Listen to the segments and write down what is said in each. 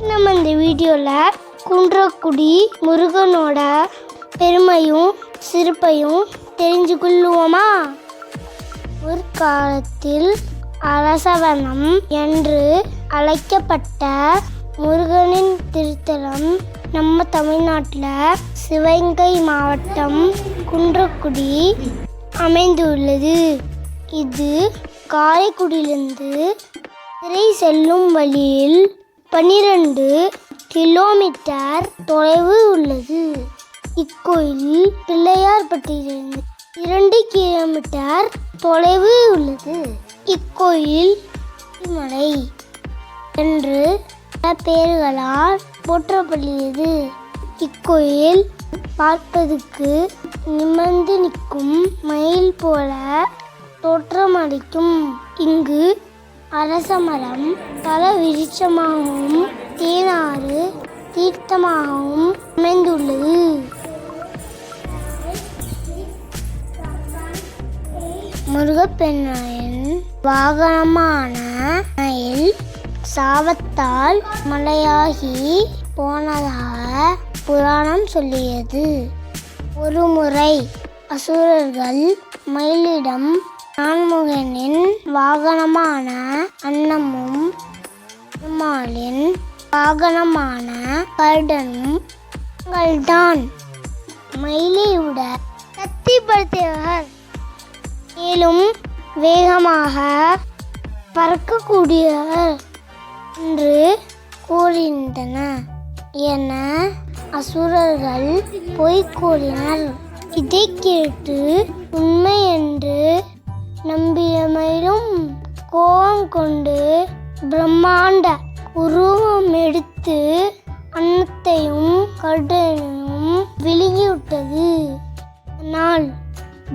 நம்ம இந்த வீடியோவில் குன்றக்குடி முருகனோட பெருமையும் சிறப்பையும் தெரிஞ்சு கொள்ளுவோமா? ஒரு காலத்தில் அரசவனம் என்று அழைக்கப்பட்ட முருகனின் திருத்தலம் நம்ம தமிழ்நாட்டில் சிவகங்கை மாவட்டம் குன்றக்குடி அமைந்துள்ளது. இது காரைக்குடியிலிருந்து திரை செல்லும் வழியில் 12 கிலோமீட்டர் தொலைவு உள்ளது. இக்கோயில் பிள்ளையார்பட்டியிலிருந்து 2 கிலோமீட்டர் தொலைவு உள்ளது. இக்கோயில் மலை என்று பல பெயர்களால் போற்றப்படுகிறது. இக்கோயில் பார்ப்பதற்கு நிமிர்ந்து நிற்கும் மயில் போல தோற்றமளிக்கும். இங்கு அரசமரம் பல விருட்சமாகவும் தேனாறு தீர்த்தமாகவும் அமைந்துள்ளது. முருகப்பெருமானின் வாகனமான மயில் சாபத்தால் மலையாகி போனதாக புராணம் சொல்லியது. ஒருமுறை அசுரர்கள் மயிலிடம் நான்முகனின் வாகனமான அன்னமும் பெருமாளின் வாகனமான கருடனும் தான் மயிலை விட சக்திப்படுத்தியவர், மேலும் வேகமாக பறக்கக்கூடியவர் என்று கூறுகின்றனர் என அசுரர்கள் பொய் கூறினர். இதை கேட்டு உண்மை என்று நம்பிய மயிலும் கோபம் கொண்டு பிரம்மாண்ட உருவம் எடுத்து அன்னத்தையும் கருடனையும் விழுங்கிவிட்டது. ஆனால்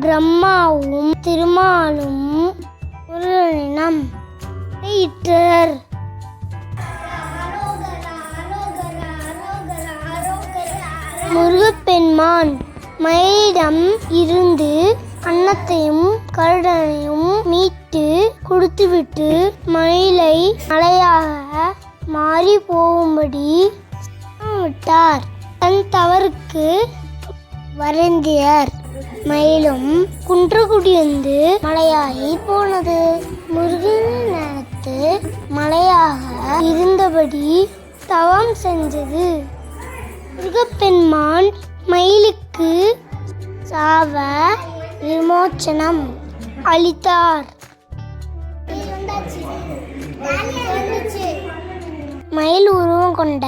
பிரம்மாவும் திருமாலும் முருகனிடம் இட்டனர். முருகப்பெருமான் மயிலிடம் இருந்து அன்னத்தையும் கருடனையும் மீட்டு கொடுத்துவிட்டு மயிலை மலையாக மாறி போகும்படி விட்டார். தன் தவறுக்கு வருந்தியர். மயிலும் குன்றக்குடியிலிருந்து மலையாகி போனது. முருகனின் நினைத்து மலையாக இருந்தபடி தவம் செஞ்சது. முருகப்பெருமான் மயிலுக்கு சாப விமோச்சனம் அளித்தார். மயில் உருவம் கொண்ட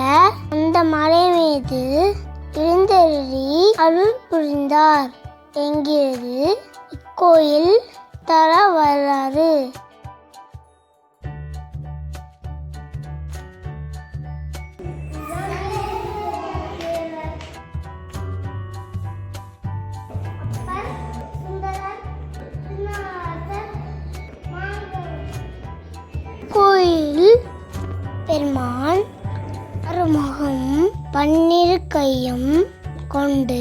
அந்த மலை மீது எழுந்தருளி அருள் புரிந்தார் என்கிறது இக்கோயில் தல வரலாறு. கோயில் பெருமான் அருமுகம் 12 கையும் கொண்டு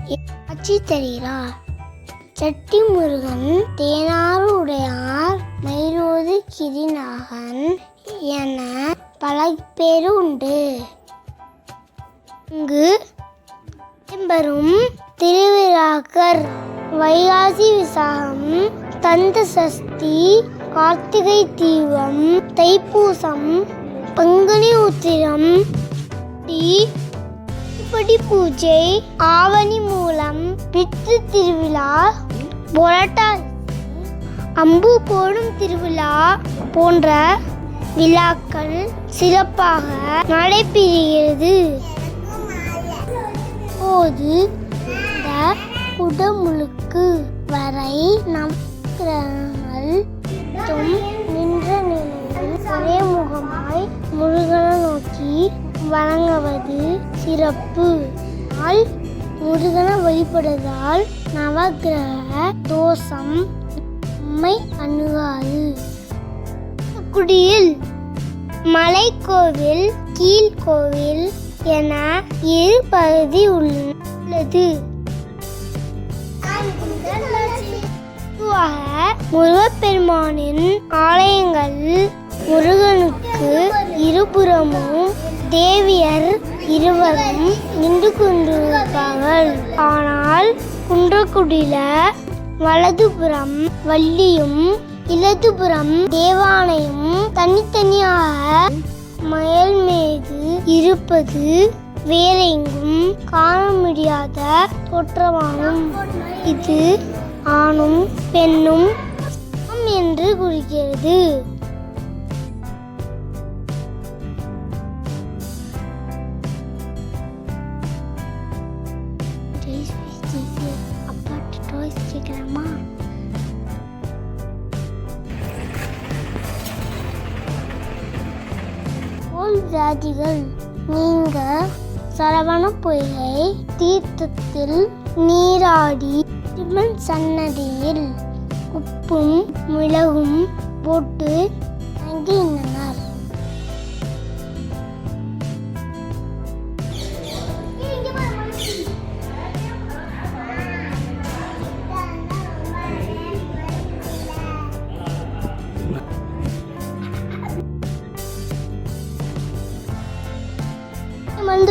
காட்சி தருகிறார். சட்டி முருகன், தேனாறு உடையார், மயிலோது கிரிநாகன் என பல பேரு உண்டு. இங்கு பெரும் திருவிழாக்கள் வைகாசி விசாகம், கந்த சஷ்டி, கார்த்திகை தீபம், தைப்பூசம், பங்குனி உத்திரம், தீப்படி பூஜை, ஆவணி மூலம், பித்ரு திருவிழா, புரட்டாசி, அம்பு போடும் திருவிழா போன்ற விழாக்கள் சிறப்பாக நடைபெறுகிறது. அப்போது இந்த குடமுழுக்கு வரை நவக்கிரகங்கள் நின்ற நிலையில் ஒரே முகமாய் முருகனை நோக்கி வணங்குவது சிறப்பு. முருகனை வழிபடுவதால் நவக்கிரக தோஷம் நம்மை அணுகாது. குடியில் மலைக்கோவில் கீழ்கோவில் என இரு பகுதி உள்ளது. முருகப்பெருமானின் ஆலயங்கள் முருகனுக்கு இருபுறமும் தேவியர் இருவரும் நின்று கொண்டிருப்பார்கள். ஆனால் குன்றக்குடியில வலதுபுறம் வள்ளியும் இடதுபுறம் தேவானையும் தனித்தனியாக மயில் மீது இருப்பது வேறெங்கும் காண முடியாத தோற்றமாகும். இது ஆணும் பெண்ணும் என்று குறிக்கிறது. ஜாதிகள் நீங்க சரவண பொய்கை தீர்த்தத்தில் நீராடி சிவன் சன்னதியில் உப்பும் மிளகும் போட்டு தங்கினர்.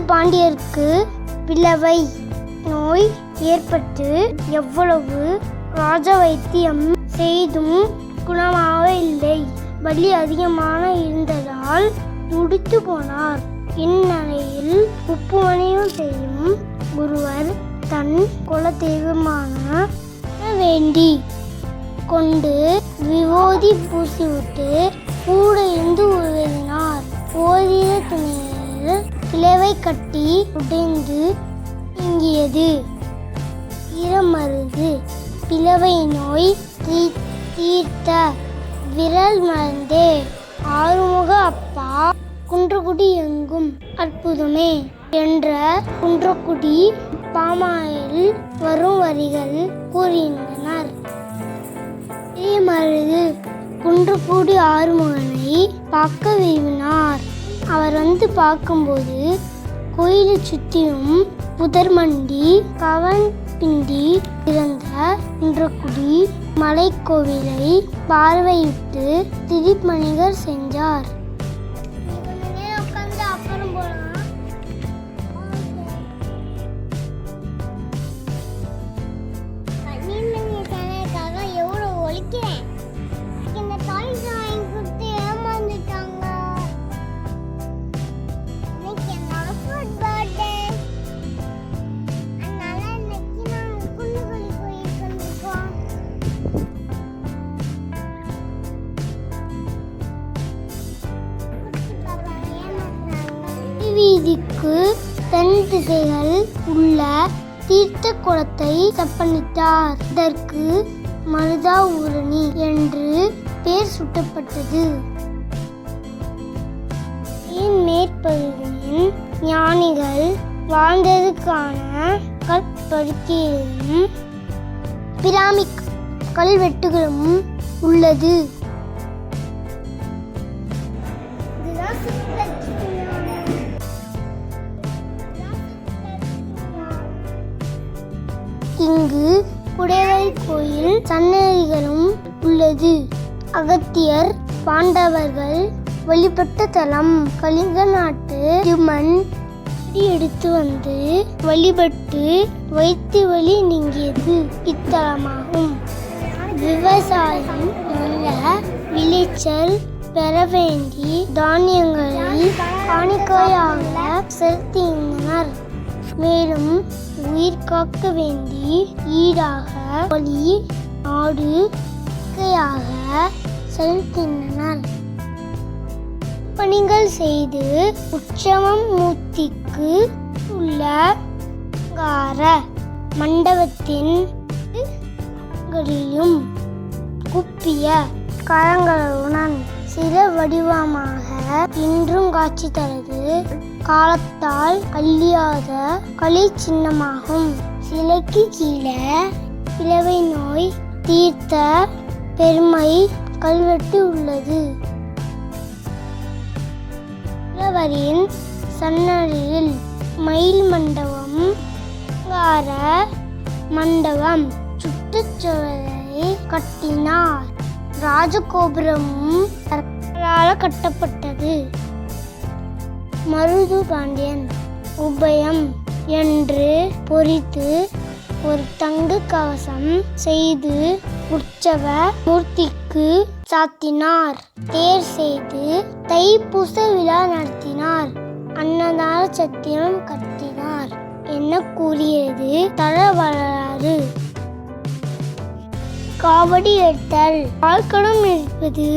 பாண்டியருக்கு பிளவை நோய் ஏற்பட்டு எவ்வளவு ராஜ வைத்தியம் செய்தும் குணமாகவில்லை. வலி அதிகமான இருந்ததால் துடித்து போனார். இந்நிலையில் உப்புமணியும் செய்யும் ஒருவர் தன் குலதெய்வமான வேண்டி கொண்டு விபூதி பூசிவிட்டு கூட இருந்து உருவினார். ஓதிய துணியில் கிளவை கட்டி உடைந்து நீங்கியது. இரமருது பிளவை நோய் தீர்த்த விரல் மறந்தே ஆறுமுக அப்பா குன்றக்குடி எங்கும் அற்புதமே என்ற குன்றக்குடி பாமாயில் வரும் வரிகள் கூறுகின்றனர். மருது குன்றக்குடி ஆறுமுகனை பார்க்க விரும்பினார். அவர் வந்து பார்க்கும்போது கோயிலை சுற்றியும் புதர்மண்டி கவன் பிண்டி இருந்த குன்றக்குடி மலைக்கோவிலை பார்வையிட்டு திருப்பணிகள் செஞ்சார். வீதிக்கு தென் திசைகள் உள்ள தீர்த்த குளத்தை செப்பனிட்டார். இதற்கு மருதா ஊரணி என்று பெயர் சூட்டப்பட்டது. மேற்பகுதியின் ஞானிகள் வாழ்ந்ததற்கான கற்படுக்கையும் பிராமிக் கல்வெட்டுகளும் உள்ளது. இங்கு குடைவரை கோயில் சன்னதிகளும் உள்ளது. அகத்தியர் பாண்டவர்கள் வழிபட்ட தலம். கலிங்க நாட்டு திருமண் எடுத்து வந்து வழிபட்டு வைத்து வழி நீங்கியது இத்தலமாகும். விவசாயம் நல்ல விளைச்சல் பெற வேண்டி தானியங்களை காணிக்கையாக செலுத்தினர். மேலும் உயிர் காக்க வேண்டி ஈடாக ஒளி ஆடு செலுத்தினர். பணிகள் செய்து உற்சவம் மூர்த்திக்கு உள்ள அலங்கார மண்டபத்தின் களிலும் குப்பிய கரங்களுடன் சில வடிவமாக இன்றும் காட்சி தருது. காலத்தால் அழியாத கலை சின்னமாகும். சிலைக்கு கீழே பிளவை நோய் தீர்த்த பெருமை கல்வெட்டு உள்ளது. புலவரின் சன்னதியில் மயில் மண்டபம், அலங்கார மண்டபம் சுற்றுச்சுவரை கட்டினார். ராஜகோபுரமும் கற்களால் கட்டப்பட்டது. மருது பாண்டியன் உபயம் என்று பொறித்து ஒரு தங்க கவசம் செய்து உற்சவ மூர்த்திக்கு சாத்தினார். தேர் செய்து தைப்பூச விழா நடத்தினார். அன்னதான சத்திரம் கட்டினார் என கூறியது தல வரலாறு. காவடி எடுத்தல், பால்கடம் எடுப்பது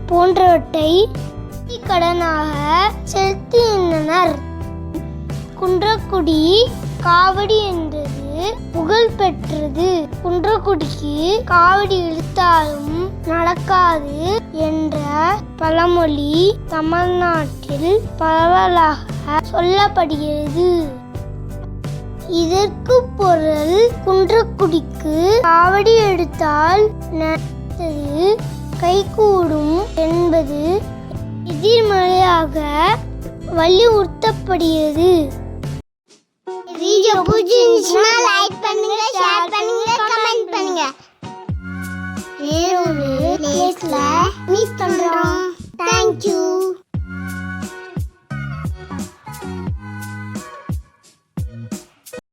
போன்றவற்றை கடனாக செலுத்தினர். குன்றக்குடி காவடி என்றது புகழ் பெற்றது. குன்றக்குடிக்கு காவடி இழுத்தாலும் நடக்காது என்ற பழமொழி தமிழ்நாட்டில் பரவலாக சொல்லப்படுகிறது. இதற்கு பொருள் குன்றக்குடிக்கு காவடி எடுத்தால் நடந்தது கைகூடும் என்பது எதிர்மறையாக வலியுறுத்தப்படுகிறது. வீடியோ பிடிச்சிருந்துச்சுன்னா லைக் பண்ணுங்க.